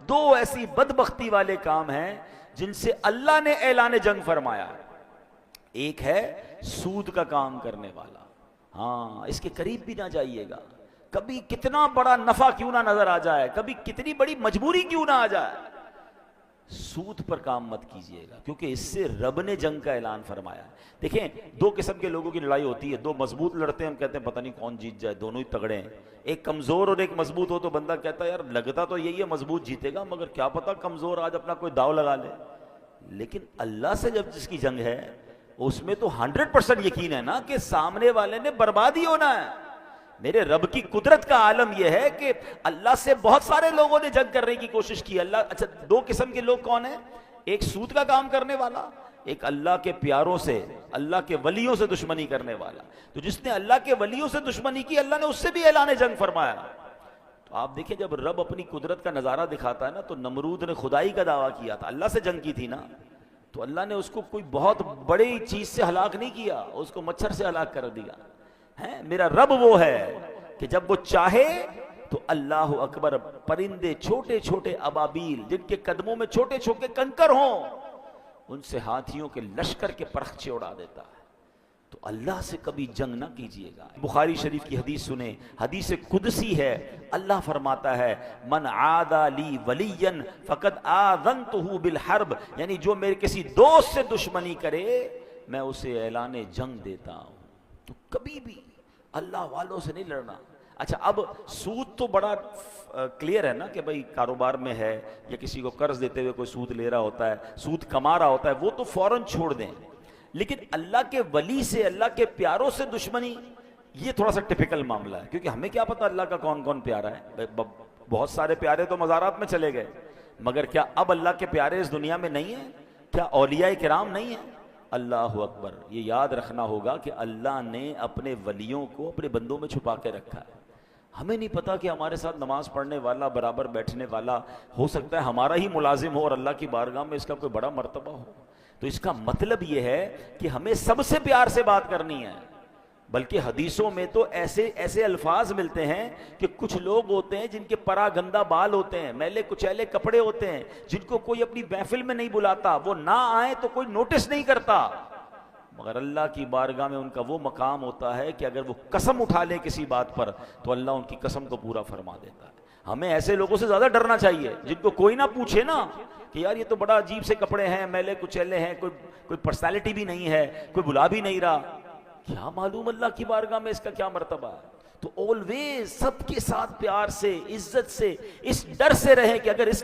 دو ایسی بدبختی والے کام ہیں جن سے اللہ نے اعلان جنگ فرمایا. ایک ہے سود کا کام کرنے والا. ہاں اس کے قریب بھی نہ جائیے گا. کبھی کتنا بڑا نفع کیوں نہ نظر آ جائے, کبھی کتنی بڑی مجبوری کیوں نہ آ جائے, سود پر کام مت کیجئے گا, کیونکہ اس سے رب نے جنگ کا اعلان فرمایا ہے. دیکھیں دو قسم کے لوگوں کی لڑائی ہوتی ہے. دو مضبوط لڑتے ہیں, ہم کہتے ہیں پتہ نہیں کون جیت جائے, دونوں ہی تگڑے ہیں. ایک کمزور اور ایک مضبوط ہو تو بندہ کہتا ہے یار لگتا تو یہی ہے مضبوط جیتے گا, مگر کیا پتہ کمزور آج اپنا کوئی داؤ لگا لے. لیکن اللہ سے جب جس کی جنگ ہے اس میں تو 100% یقین ہے نا کہ سامنے والے نے برباد ہی ہونا ہے. میرے رب کی قدرت کا عالم یہ ہے کہ اللہ سے بہت سارے لوگوں نے جنگ کرنے کی کوشش کی. اللہ اچھا دو قسم کے لوگ کون ہیں, ایک سود کا کام کرنے والا, ایک اللہ کے پیاروں سے اللہ کے ولیوں سے دشمنی کرنے والا. تو جس نے اللہ کے ولیوں سے دشمنی کی اللہ نے اس سے بھی اعلان جنگ فرمایا. تو آپ دیکھیں جب رب اپنی قدرت کا نظارہ دکھاتا ہے نا, تو نمرود نے خدائی کا دعویٰ کیا تھا, اللہ سے جنگ کی تھی نا, تو اللہ نے اس کو کوئی بہت بڑی چیز سے ہلاک نہیں کیا, اس کو مچھر سے ہلاک کر دیا ہے. میرا رب وہ ہے کہ جب وہ چاہے تو اللہ اکبر, پرندے چھوٹے چھوٹے ابابیل جن کے قدموں میں چھوٹے چھوٹے کنکر ہوں, ان سے ہاتھیوں کے لشکر کے پرخچے اڑا دیتا ہے. تو اللہ سے کبھی جنگ نہ کیجیے گا. بخاری شریف کی حدیث سنیں, حدیث قدسی ہے. اللہ فرماتا ہے من عادى لی ولیا فقد آذنتہ بالحرب, یعنی جو میرے کسی دوست سے دشمنی کرے میں اسے اعلان جنگ دیتا ہوں. تو کبھی بھی اللہ والوں سے نہیں لڑنا. اچھا اب سود تو بڑا کلیئر ہے نا کہ بھئی کاروبار میں ہے یا کسی کو قرض دیتے ہوئے کوئی سود لے رہا ہوتا ہے, سود کما رہا ہوتا ہے, وہ تو فوراً چھوڑ دیں. لیکن اللہ کے ولی سے اللہ کے پیاروں سے دشمنی, یہ تھوڑا سا ٹپیکل معاملہ ہے, کیونکہ ہمیں کیا پتا اللہ کا کون کون پیارا ہے. بہت سارے پیارے تو مزارات میں چلے گئے, مگر کیا اب اللہ کے پیارے اس دنیا میں نہیں ہیں؟ کیا اولیاء کرام نہیں ہیں؟ اللہ اکبر. یہ یاد رکھنا ہوگا کہ اللہ نے اپنے ولیوں کو اپنے بندوں میں چھپا کے رکھا ہے. ہمیں نہیں پتا کہ ہمارے ساتھ نماز پڑھنے والا, برابر بیٹھنے والا, ہو سکتا ہے ہمارا ہی ملازم ہو اور اللہ کی بارگاہ میں اس کا کوئی بڑا مرتبہ ہو. تو اس کا مطلب یہ ہے کہ ہمیں سب سے پیار سے بات کرنی ہے. بلکہ حدیثوں میں تو ایسے الفاظ ملتے ہیں کہ کچھ لوگ ہوتے ہیں جن کے پرا گندہ بال ہوتے ہیں, میلے کچیلے کپڑے ہوتے ہیں, جن کو کوئی اپنی محفل میں نہیں بلاتا, وہ نہ آئے تو کوئی نوٹس نہیں کرتا, مگر اللہ کی بارگاہ میں ان کا وہ مقام ہوتا ہے کہ اگر وہ قسم اٹھا لے کسی بات پر تو اللہ ان کی قسم کو پورا فرما دیتا ہے. ہمیں ایسے لوگوں سے زیادہ ڈرنا چاہیے جن کو کوئی نہ پوچھے نا کہ یار یہ تو بڑا عجیب سے کپڑے ہیں, میلے کچیلے ہیں, کوئی پرسنالٹی بھی نہیں ہے, کوئی بلا بھی نہیں رہا, کیا معلوم اللہ کی بارگاہ میں اس کا کیا مرتبہ ہے. تو آلویز سب کے ساتھ پیار سے, عزت سے, اس ڈر سے رہیں کہ اگر اس